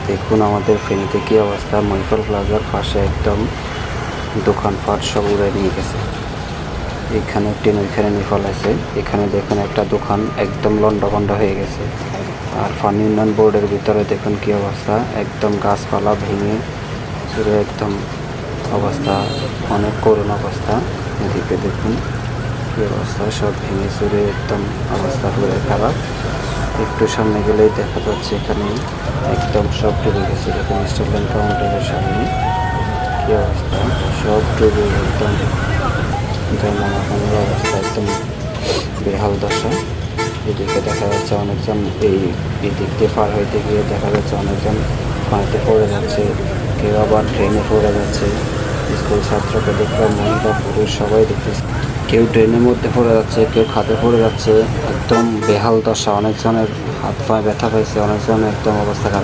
দেখুন আমাদের ফেনীতে কী অবস্থা। মহিফল প্লাজার পাশে একদম দোকানপাট সব উড়ে নিয়ে গেছে। এখানে টিন ওইখানে নিয়ে ফেলাইছে। এখানে দেখুন একটা দোকান একদম লন্ডভন্ড হয়ে গেছে। আর পানি উন্নয়ন বোর্ডের ভিতরে দেখুন কী অবস্থা, একদম গাছপালা ভেঙে চুরে একদম অবস্থা, অনেক করুণ অবস্থা। এদিকে দেখুন কী অবস্থা, সব ভেঙে চুরে একদম অবস্থা পুরো খারাপ। একটু সামনে গেলেই দেখা যাচ্ছে এখানে একদম সব ডুবে গেছে। দেখুন স্টেট ব্যাংক কাউন্টারের সামনে কী অবস্থা, সব ডুবে একদম জনমানবের অবস্থা একদম বেহাল দশা। এদিকে দেখা যাচ্ছে অনেকজন এই দিক দিয়ে পার হইতে গিয়ে দেখা যাচ্ছে অনেকজন পানিতে পড়ে যাচ্ছে, কেউ আবার ট্রেনে পড়ে যাচ্ছে। স্কুল ছাত্রকে দেখলাম, মহিলা পুরুষ সবাই দেখতেছে, কেউ ট্রেনের মধ্যে পড়ে যাচ্ছে, কেউ খাদে পড়ে যাচ্ছে। একদম বেহাল দশা, অনেকজনের হাত পায়ে ব্যথা পাইছে, অনেকজন একদম অবস্থা খারাপ।